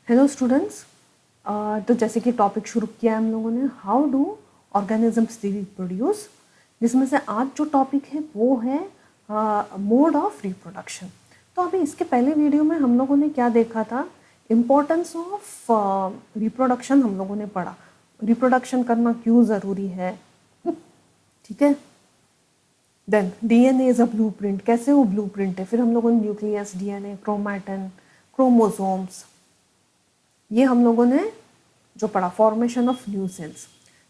Hello students. तो जैसे कि टॉपिक शुरू किया है हम लोगों ने, हाउ डू ऑर्गेनिजम्स रिप्रोड्यूस, जिसमें से आज जो टॉपिक है वो है मोड ऑफ रिप्रोडक्शन। तो अभी इसके पहले वीडियो में हम लोगों ने क्या देखा था, इम्पोर्टेंस ऑफ रिप्रोडक्शन हम लोगों ने पढ़ा, रिप्रोडक्शन करना क्यों ज़रूरी है, ठीक है। Then DNA is a blueprint, कैसे वो ब्लूप्रिंट है। फिर हम लोगों ने न्यूक्लियस, डीएनए, क्रोमैटिन, क्रोमोसोम्स, ये हम लोगों ने जो पढ़ा, formation of new cells,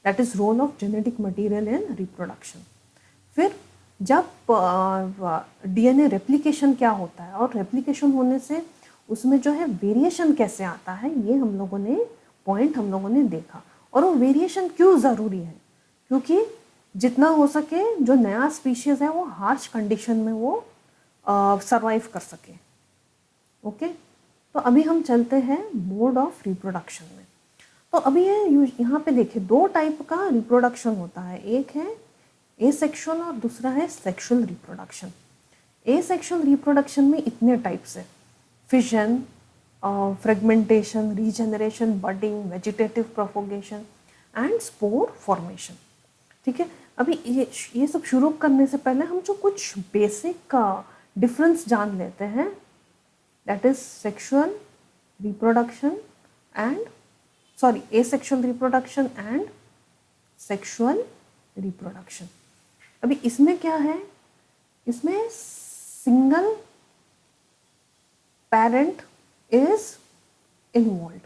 that is role of genetic material in reproduction. फिर जब डीएनए रेप्लिकेशन क्या होता है और रेप्लिकेशन होने से उसमें जो है वेरिएशन कैसे आता है, ये हम लोगों ने पॉइंट हम लोगों ने देखा। और वो वेरिएशन क्यों ज़रूरी है, क्योंकि जितना हो सके जो नया स्पीशीज़ है वो हार्श कंडीशन में वो सरवाइव कर सके। ओके, तो अभी हम चलते हैं मोड ऑफ रिप्रोडक्शन में। तो अभी ये यहाँ पे देखिए, दो टाइप का रिप्रोडक्शन होता है, एक है एसेक्सुअल और दूसरा है सेक्सुअल रिप्रोडक्शन। एसेक्सुअल रिप्रोडक्शन में इतने टाइप्स है, fission, fragmentation, regeneration, budding, vegetative propagation and spore formation. ठीक है, अभी ये सब शुरू करने से पहले हम जो कुछ बेसिक डिफरेंस जान लेते हैं, that is sexual reproduction and asexual reproduction and sexual reproduction। अभी इसमें क्या है, इसमें सिंगल पेरेंट इज इन्वॉल्व,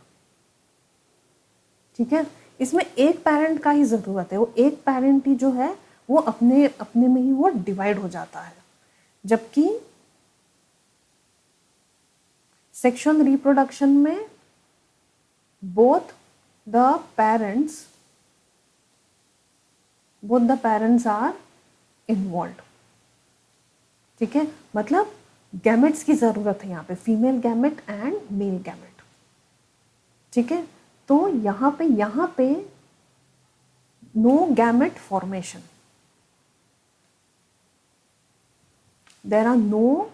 ठीक है। इसमें एक पेरेंट का ही जरूरत है, वो एक पेरेंट ही जो है वो अपने अपने में ही वो डिवाइड हो जाता है। जबकि सेक्सुअल रिप्रोडक्शन में both the parents are involved, ठीक है। मतलब गैमेट्स की जरूरत है यहाँ पे, female gamete and male gamete, ठीक है। तो यहाँ पे no gamete formation, there are no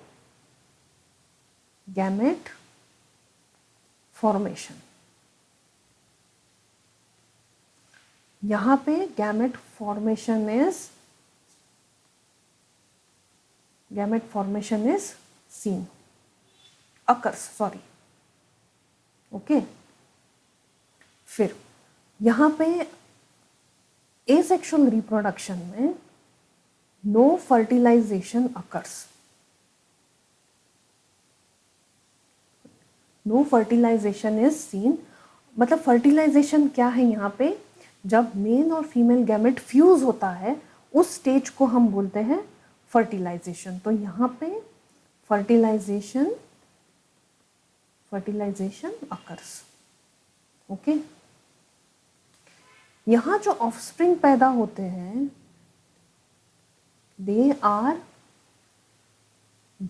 gamete formation. यहाँ पे gamete formation is seen, occurs, sorry, okay. फिर यहाँ पे एसेक्सुअल रिप्रोडक्शन में no fertilization occurs, no fertilization is seen. मतलब फर्टिलाइजेशन क्या है यहाँ पे, जब मेल और फीमेल गैमेट फ्यूज होता है उस स्टेज को हम बोलते हैं फर्टिलाइजेशन। तो यहाँ पे फर्टिलाइजेशन अकर्स, ओके। यहाँ जो ऑफस्प्रिंग पैदा होते हैं दे आर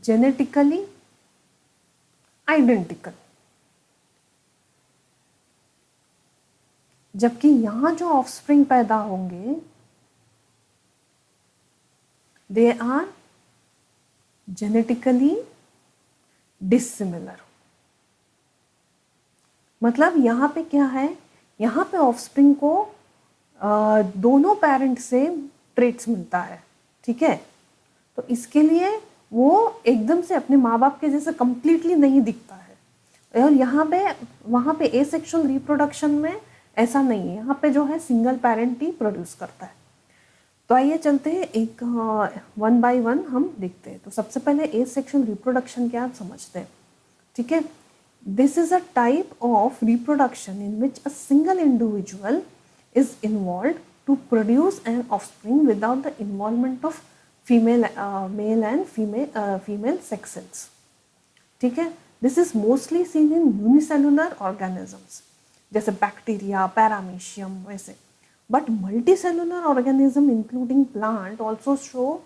जेनेटिकली आइडेंटिकल, जबकि यहाँ जो ऑफस्प्रिंग पैदा होंगे दे आर जेनेटिकली डिसिमिलर। मतलब यहाँ पे क्या है, यहाँ पे ऑफस्प्रिंग को दोनों पेरेंट से ट्रेट्स मिलता है, ठीक है। तो इसके लिए वो एकदम से अपने माँ बाप के जैसे कंप्लीटली नहीं दिखता है। और यहाँ पे वहाँ पे एसेक्सुअल रिप्रोडक्शन में ऐसा नहीं है, यहाँ पे जो है सिंगल पेरेंट ही प्रोड्यूस करता है। तो आइए चलते हैं एक वन बाय वन हम देखते हैं। तो सबसे पहले एसेक्सुअल रिप्रोडक्शन क्या समझते हैं, ठीक है। This is a type of reproduction in which a single individual is involve to produce an offspring without the involvement of male and female sex cells, ठीक है। This is mostly seen in unicellular organisms जैसे bacteria, paramecium वैसे। But multicellular organism including plant also show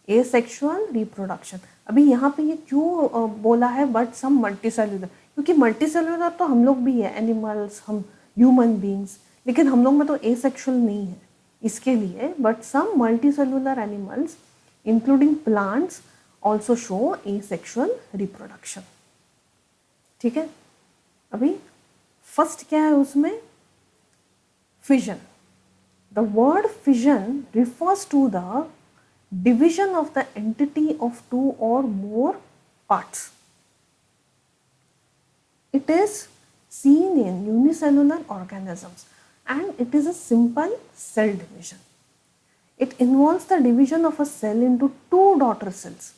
asexual reproduction. अभी यहाँ पे ये क्यों बोला है बट सम मल्टीसेलुलर, क्योंकि मल्टीसेलुलर तो हम लोग भी है, एनिमल्स, हम ह्यूमन बींग्स, लेकिन हम लोग में तो एसेक्सुअल नहीं है इसके लिए। But some multicellular animals including plants also show asexual reproduction, ठीक है। अभी फर्स्ट क्या है उसमें, fission. The word fission refers to the division of the entity of two or more parts. It is seen in unicellular organisms and it is a simple cell division. It involves the division of a cell into two daughter cells.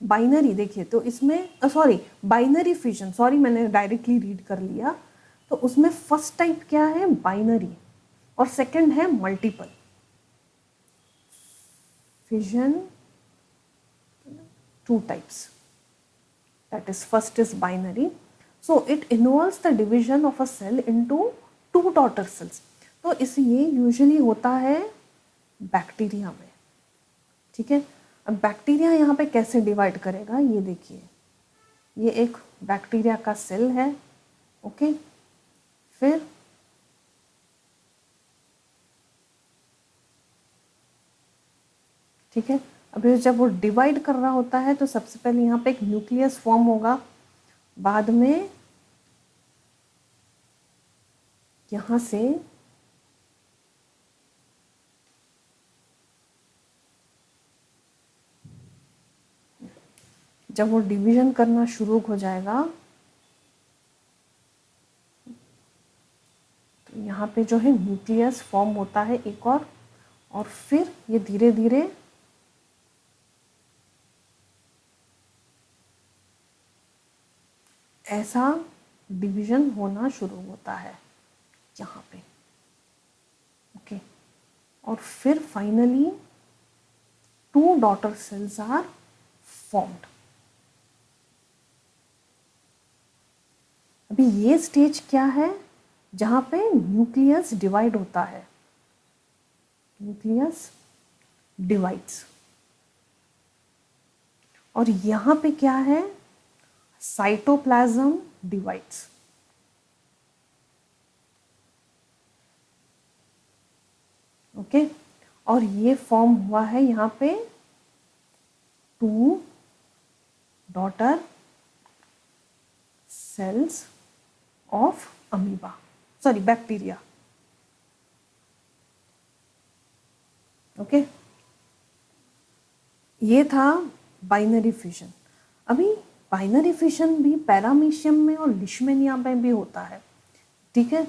Binary देखिए तो इसमें sorry binary fission, sorry मैंने directly read कर लिया, तो उसमें first type क्या है, बाइनरी, और सेकंड है multiple fission, two types, that is first is binary, so it involves the division of a cell into two daughter cells. तो इस ये यूजुअली होता है बैक्टीरिया में, ठीक है। अब बैक्टीरिया यहाँ पे कैसे डिवाइड करेगा ये देखिए, ये एक बैक्टीरिया का सेल है, ओके, फिर ठीक है। अभी जब वो डिवाइड कर रहा होता है तो सबसे पहले यहाँ पे एक न्यूक्लियस फॉर्म होगा, बाद में यहाँ से जब वो डिवीजन करना शुरू हो जाएगा तो यहाँ पे जो है न्यूक्लियस फॉर्म होता है एक और फिर ये धीरे धीरे ऐसा डिवीजन होना शुरू होता है यहाँ पे, ओके, और फिर finally two daughter cells are formed. अभी ये स्टेज क्या है, जहाँ पे न्यूक्लियस डिवाइड होता है, न्यूक्लियस डिवाइड्स, और यहाँ पे क्या है, साइटोप्लाज्म डिवाइड्स, ओके, और ये फॉर्म हुआ है यहाँ पे two daughter cells of amoeba, sorry bacteria, okay. ये था बाइनरी फिशन। अभी बाइनरी फिशन भी पैरामीशियम में और लिशमेनिया में भी होता है, ठीक है।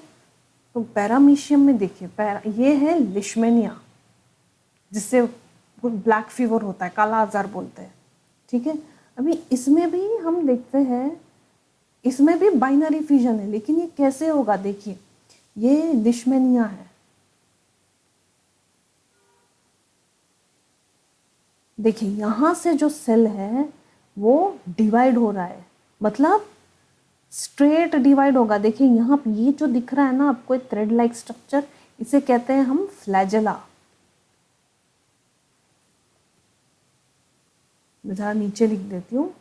तो पैरामीशियम में देखिए, ये है लिशमेनिया, जिससे ब्लैक फीवर होता है, काला आजार बोलते हैं, ठीक है। अभी इसमें भी हम देखते हैं, इसमें भी बाइनरी फिजन है, लेकिन ये कैसे होगा, देखिए ये लिशमेनिया है, देखिए यहाँ से जो सेल है वो डिवाइड हो रहा है, मतलब स्ट्रेट डिवाइड होगा। देखिए यहाँ पे ये जो दिख रहा है ना आपको, एक थ्रेड लाइक स्ट्रक्चर, इसे कहते हैं हम फ्लैजेला। मैं जरा नीचे लिख देती हूँ,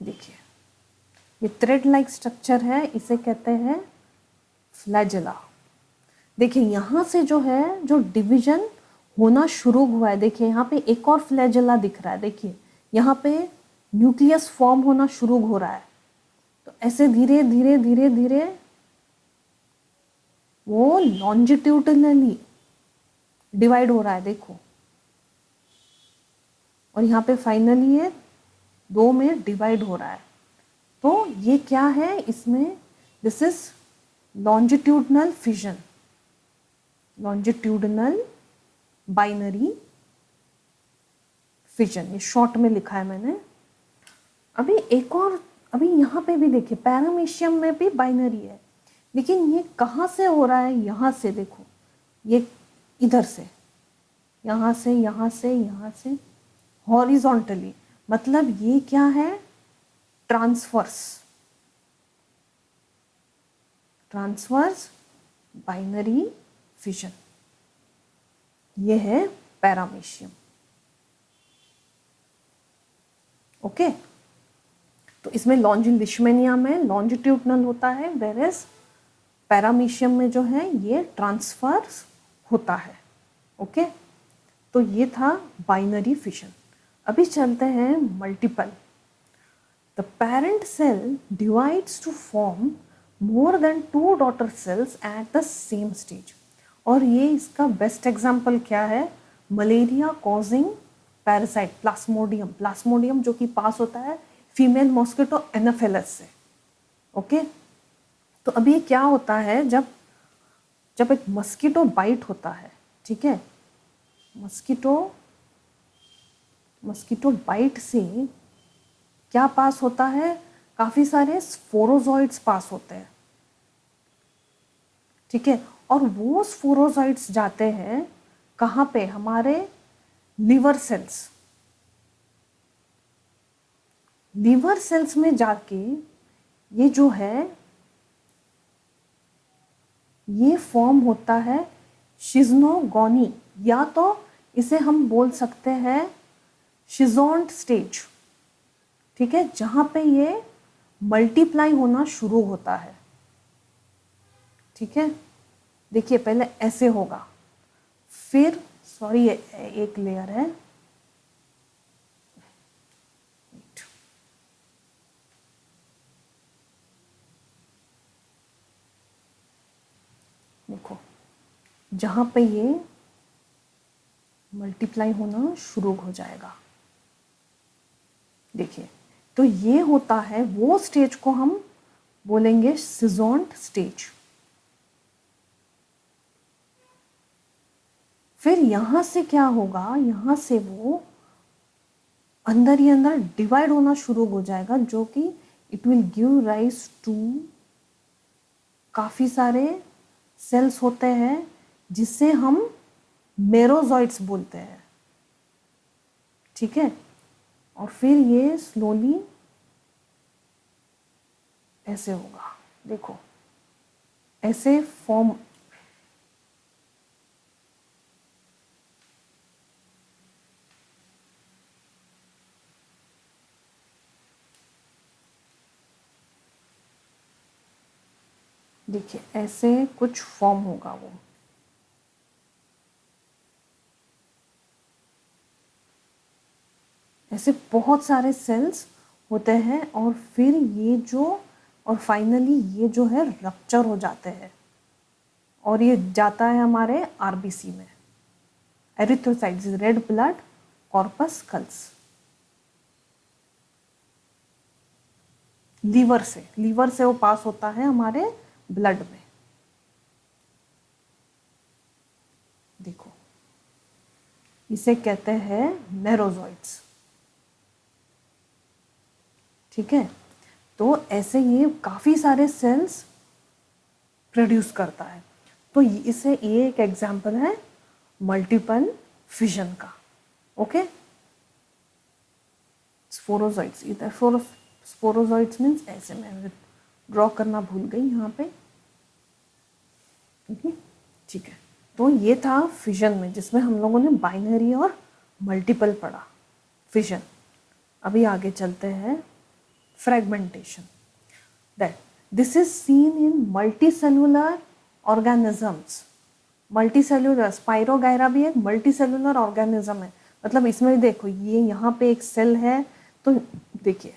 देखिए ये थ्रेड लाइक स्ट्रक्चर है, इसे कहते हैं फ्लैजेला। देखिए यहाँ से जो है, जो डिवीजन होना शुरू हुआ है, देखिए यहाँ पे एक और फ्लैजेला दिख रहा है, देखिए यहाँ पे न्यूक्लियस फॉर्म होना शुरू हो रहा है। तो ऐसे धीरे धीरे धीरे धीरे वो लॉन्जिट्यूडनली डिवाइड हो रहा है, देखो, और यहाँ पे फाइनली ये दो में डिवाइड हो रहा है। तो ये क्या है इसमें, this is longitudinal fission, longitudinal binary fission, ये शॉर्ट में लिखा है मैंने। अभी एक और, अभी यहाँ पे भी देखिए पैरामीशियम में भी बाइनरी है, लेकिन ये कहाँ से हो रहा है, यहाँ से देखो, ये इधर से, यहाँ से, यहाँ से, यहाँ से हॉरिजॉन्टली, मतलब ये क्या है, ट्रांसवर्स, ट्रांसवर्स बाइनरी फिजन, ये है पैरामीशियम, ओके। तो इसमें लिशमेनिया में लॉन्जिट्यूडनल होता है, वेरेस पैरामीशियम में जो है ये ट्रांसफर्स होता है, ओके। तो ये था बाइनरी फिशन। अभी चलते हैं multiple. The parent cell divides to form more than 2 daughter cells at the same stage. और ये इसका बेस्ट एग्जाम्पल क्या है? Malaria causing parasite plasmodium. Plasmodium जो कि पास होता है फीमेल मॉस्किटो एनाफिलस से। ओके, तो अभी ये क्या होता है, जब जब एक मस्कीटो बाइट होता है, ठीक है, मस्कीटो बाइट से क्या पास होता है? काफी सारे स्पोरोजॉइड्स पास होते हैं, ठीक है, और वो स्पोरोजॉइड्स जाते हैं कहाँ पे? हमारे लिवर सेल्स। लिवर सेल्स में जाके ये जो है ये फॉर्म होता है शिज़्नोगोनी, या तो इसे हम बोल सकते हैं शिज़ोंट स्टेज, ठीक है, जहां पे ये मल्टीप्लाई होना शुरू होता है, ठीक है। देखिए पहले ऐसे होगा, फिर सॉरी एक लेयर है, देखो जहां पे ये मल्टीप्लाई होना शुरू हो जाएगा, देखिए, तो ये होता है वो स्टेज को हम बोलेंगे शिज़ोंट स्टेज। फिर यहां से क्या होगा? यहां से वो अंदर ही अंदर डिवाइड होना शुरू हो जाएगा, जो कि it will give rise to काफी सारे सेल्स होते हैं जिसे हम मेरोजॉइड्स बोलते हैं, ठीक है। और फिर ये स्लोली ऐसे होगा, देखो ऐसे फॉर्म, देखिए ऐसे कुछ फॉर्म होगा वो, ऐसे बहुत सारे सेल्स होते हैं, और फिर ये जो, और फाइनली ये जो है रप्चर हो जाते हैं, और ये जाता है हमारे आरबीसी में, एरिथ्रोसाइट्स, रेड ब्लड कॉर्पस्कल्स। लीवर से वो पास होता है हमारे ब्लड में, देखो इसे कहते हैं मेरोजॉइड्स, ठीक है। तो ऐसे ये काफी सारे सेल्स प्रोड्यूस करता है। तो इसे ये एक एग्जांपल है मल्टीपल फिजन का, ओके। स्पोरोजॉइड्स, इधर स्पोरोजॉइड्स मीन्स ऐसे, मैं ड्रॉ करना भूल गई यहाँ पे, ठीक है। तो ये था फिजन में, जिसमें हम लोगों ने बाइनरी और मल्टीपल पढ़ा, फिजन। अभी आगे चलते हैं fragmentation. That this is seen in multicellular organisms. Multicellular, spirogyra भी एक मल्टीसेलुलर ऑर्गेनिज्म है, मतलब इसमें देखो ये यहाँ पे एक सेल है, तो देखिए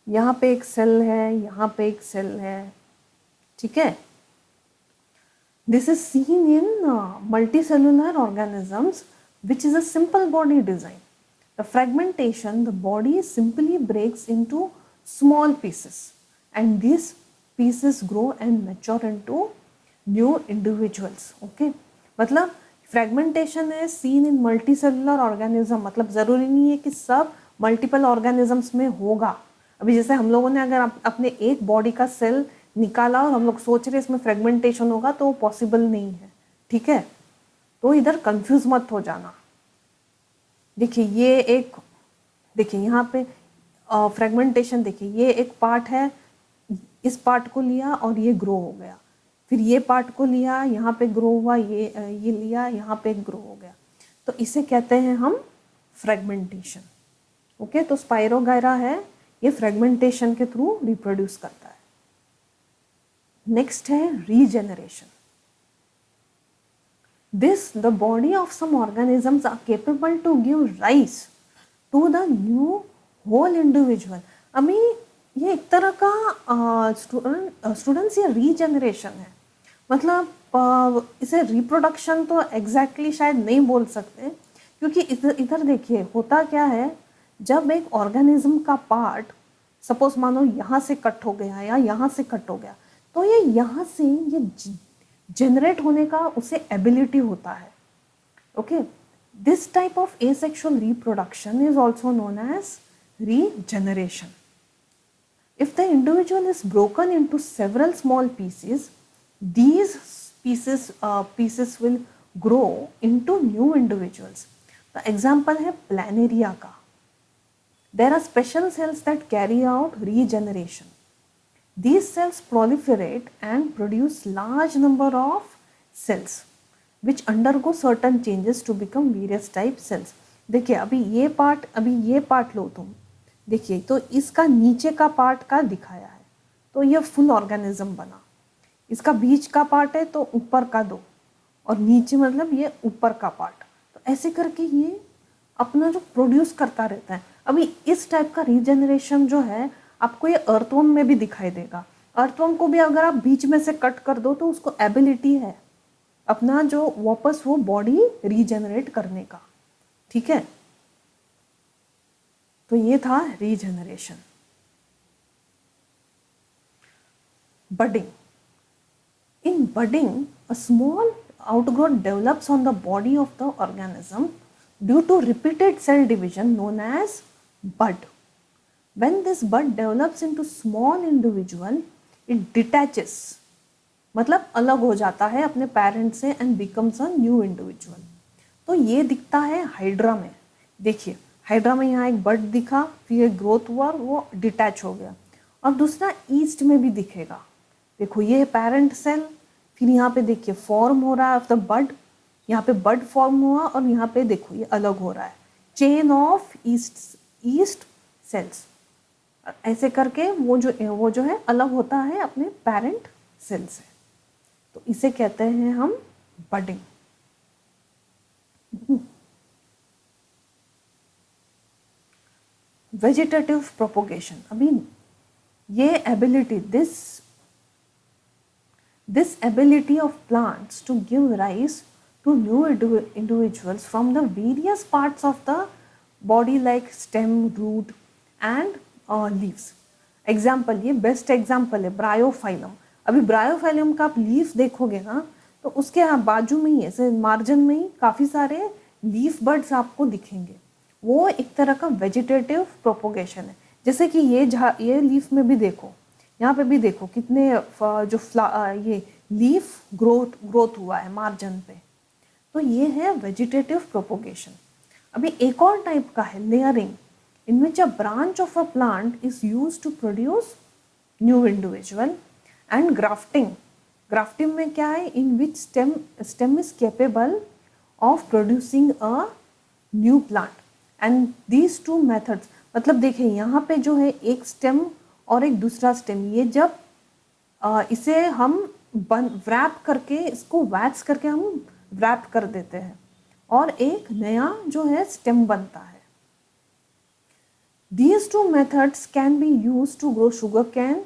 यहाँ पे एक सेल है, यहाँ पे एक सेल है, ठीक है। This is seen in multicellular organisms, which is a simple body design. The fragmentation, the body simply breaks into small pieces, and these pieces grow and mature into new individuals. Okay, मतलब fragmentation is seen in multicellular organism, मतलब जरूरी नहीं है कि सब multiple organisms में होगा। अभी जैसे हम लोगों ने अगर अपने एक बॉडी का सेल निकाला और हम लोग सोच रहे इसमें फ्रेगमेंटेशन होगा, तो वो पॉसिबल नहीं है, ठीक है। तो इधर कंफ्यूज मत हो जाना। देखिए ये एक, देखिए यहाँ पे फ्रेगमेंटेशन, देखिए ये एक पार्ट है, इस पार्ट को लिया और ये ग्रो हो गया, फिर ये पार्ट को लिया, यहाँ पे ग्रो हुआ, ये लिया, यहाँ पे ग्रो हो गया, तो इसे कहते हैं हम फ्रेगमेंटेशन, ओके। तो स्पाइरोगायरा है, ये फ्रेगमेंटेशन के थ्रू रिप्रोड्यूस करता है। नेक्स्ट है regeneration. This the body of some organisms are capable to give rise to the new whole individual. अभी ये एक तरह का स्टूडेंट्स ये रीजनरेशन है, मतलब इसे रिप्रोडक्शन तो एग्जैक्टली शायद नहीं बोल सकते, क्योंकि इधर इधर देखिए होता क्या है, जब एक ऑर्गेनिज्म का पार्ट सपोज मानो यहाँ से कट हो गया या यहाँ से कट हो गया, तो ये यहाँ से ये जनरेट होने का उसे एबिलिटी होता है। Okay, this type of asexual reproduction is also known as regeneration. If the individual is broken into several small pieces, these pieces will grow into new individuals. The example है planaria का. There are special cells that carry out regeneration. These cells proliferate and produce large number of cells which undergo certain changes to become various type cells. देखिए अभी ये part लो तुम, देखिए तो इसका नीचे का पार्ट का दिखाया है, तो ये फुल ऑर्गेनिज्म बना। इसका बीच का पार्ट है तो ऊपर का दो, और नीचे मतलब ये ऊपर का पार्ट, तो ऐसे करके ये अपना जो प्रोड्यूस करता रहता है। अभी इस टाइप का रीजनरेशन जो है आपको ये अर्थवर्म में भी दिखाई देगा। अर्थवर्म को भी अगर आप बीच में से कट कर दो तो उसको एबिलिटी है अपना जो वापस वो बॉडी रीजनरेट करने का, ठीक है। तो ये था regeneration. Budding, in budding a small outgrowth develops on the body of the organism due to repeated cell division known as bud. When this bud develops into small individual, it detaches, मतलब अलग हो जाता है अपने parent से and becomes a new individual. तो ये दिखता है हाइड्रा में। देखिए हाइड्रा में यहाँ एक बड दिखा, फिर ग्रोथ हुआ, वो डिटैच हो गया। और दूसरा ईस्ट में भी दिखेगा, देखो ये पेरेंट सेल, फिर यहाँ पे देखिए फॉर्म हो रहा है ऑफ द बड, यहाँ पे बड फॉर्म हुआ और यहाँ पे देखो ये अलग हो रहा है, चेन ऑफ ईस्ट सेल्स। ऐसे करके वो जो है अलग होता है अपने पेरेंट सेल से, तो इसे कहते हैं हम बडिंग। वेजिटेटिव प्रोपोगेशन, अभी ये ability, this ability of plants to give rise to new individuals from the various parts of the body like stem, root and leaves. Example, ये बेस्ट एग्जाम्पल है ब्रायोफाइलम। अभी ब्रायोफाइलम का आप leaf देखोगे ना, तो उसके बाजू में ही ऐसे मार्जिन में ही काफ़ी सारे लीफ बर्ड्स आपको दिखेंगे। वो एक तरह का वेजिटेटिव प्रोपोगेशन है। जैसे कि ये लीफ में भी देखो, यहाँ पे भी देखो कितने जो ये लीफ ग्रोथ हुआ है मार्जिन पे, तो ये है वेजिटेटिव प्रोपोगेशन। अभी एक और टाइप का है layering, in which a branch of a plant is used to produce new individual. And grafting, grafting में क्या है, in which stem is capable of producing a new plant. And these two methods, मतलब देखिए यहाँ पे जो है एक स्टेम और एक दूसरा स्टेम, ये जब इसे हम वैप करके, इसको वैक्स करके हम वैप कर देते हैं और एक नया जो है स्टेम बनता है। These two methods can be used to grow sugarcane,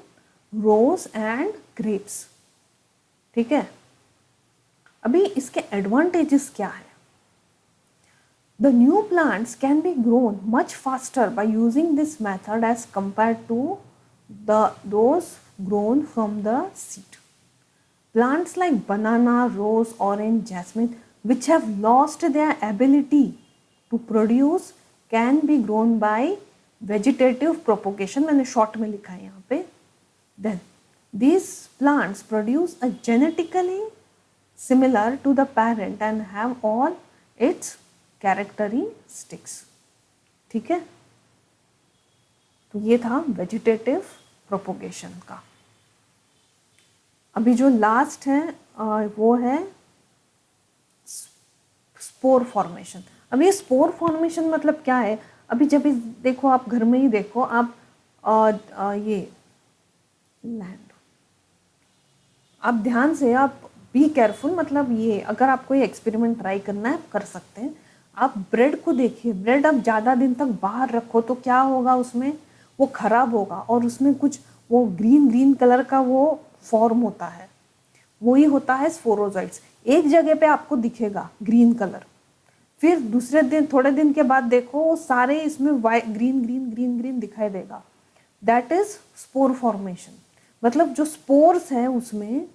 rose and grapes, ठीक है। अभी इसके एडवांटेजेस क्या है? The new plants can be grown much faster by using this method as compared to those grown from the seed. Plants like banana, rose, orange, jasmine, which have lost their ability to produce, can be grown by vegetative propagation. मैंने short में लिखा है यहाँ पे। Then these plants produce a genetically similar to the parent and have all its characteristics, ठीक है। तो ये था वेजिटेटिव प्रोपोगेशन का। अभी जो लास्ट है वो है स्पोर फॉर्मेशन। अब ये स्पोर फॉर्मेशन मतलब क्या है? अभी जब देखो आप घर में ही देखो आप ये लैंड, आप ध्यान से, आप बी केयरफुल, मतलब ये अगर आपको ये एक्सपेरिमेंट ट्राई करना है आप कर सकते हैं। आप ब्रेड को देखिए, ब्रेड आप ज़्यादा दिन तक बाहर रखो तो क्या होगा उसमें, वो खराब होगा और उसमें कुछ वो ग्रीन ग्रीन कलर का वो फॉर्म होता है, वही होता है स्पोरोजोइट्स। एक जगह पे आपको दिखेगा ग्रीन कलर, फिर दूसरे दिन थोड़े दिन के बाद देखो वो सारे इसमें white green green green green दिखाई देगा। That is spore formation. मतलब जो स्पोर्स है उसमें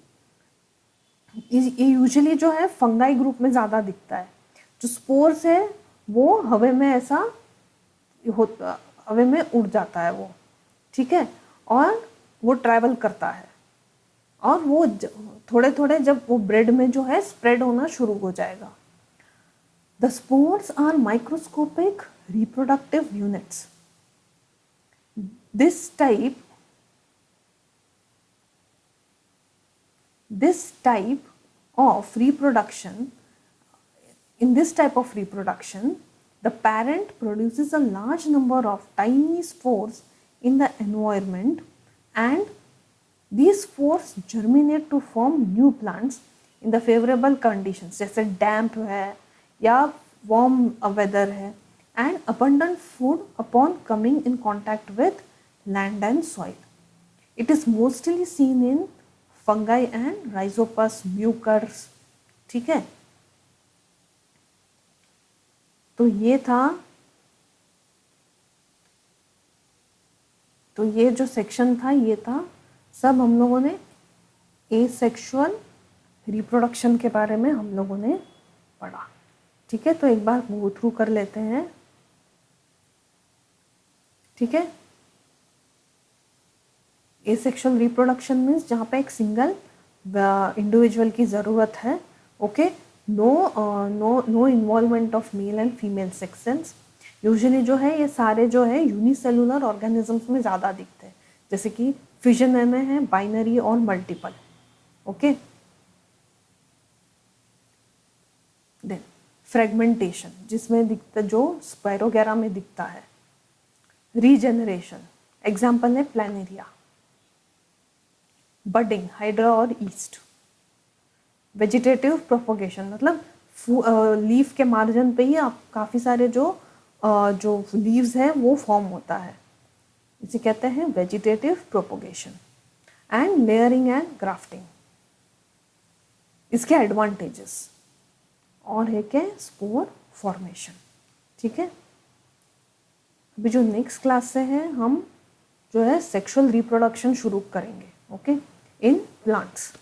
ये यूजुअली जो है फंगाई ग्रुप में ज़्यादा दिखता है। जो स्पोर्स है वो हवा में ऐसा होता, हवा में उड़ जाता है वो, ठीक है, और वो ट्रैवल करता है और वो थोड़े थोड़े जब वो ब्रेड में जो है स्प्रेड होना शुरू हो जाएगा। The spores are microscopic reproductive units. This type of reproduction, in this type of reproduction, the parent produces a large number of tiny spores in the environment and these spores germinate to form new plants in the favorable conditions, जैसे damp है या warm weather है, and abundant food upon coming in contact with land and soil. It is mostly seen in fungi and rhizopus mucors, ठीक है। तो ये जो section था ये था सब हम लोगों ने एसेक्सुअल रिप्रोडक्शन के बारे में हम लोगों ने पढ़ा, ठीक है। तो एक बार गो थ्रू कर लेते हैं, ठीक है। एसेक्सुअल रिप्रोडक्शन मीन्स जहाँ पे एक सिंगल इंडिविजुअल की ज़रूरत है, okay, no involvement of male and female sections. Usually जो है ये सारे जो है यूनिसेलुलर ऑर्गेनिजम्स में ज़्यादा दिखते हैं, जैसे कि फिजन में है बाइनरी और मल्टीपल, ओके। देन फ्रेगमेंटेशन जिसमें दिखता, जो स्पायरोगेरा में दिखता है। रीजेनरेशन एग्जाम्पल है प्लानेरिया। बडिंग हाइड्रा और ईस्ट। वेजिटेटिव प्रोपोगेशन मतलब लीफ के मार्जिन पे ही आप काफ़ी सारे जो लीव्स हैं वो फॉर्म होता है, इसे कहते हैं vegetative propagation. And layering and grafting, इसके एडवांटेजेस और है क्या, स्पोर फॉर्मेशन, ठीक है। अभी जो नेक्स्ट क्लास से है हम जो है सेक्सुअल रिप्रोडक्शन शुरू करेंगे, ओके, इन प्लांट्स।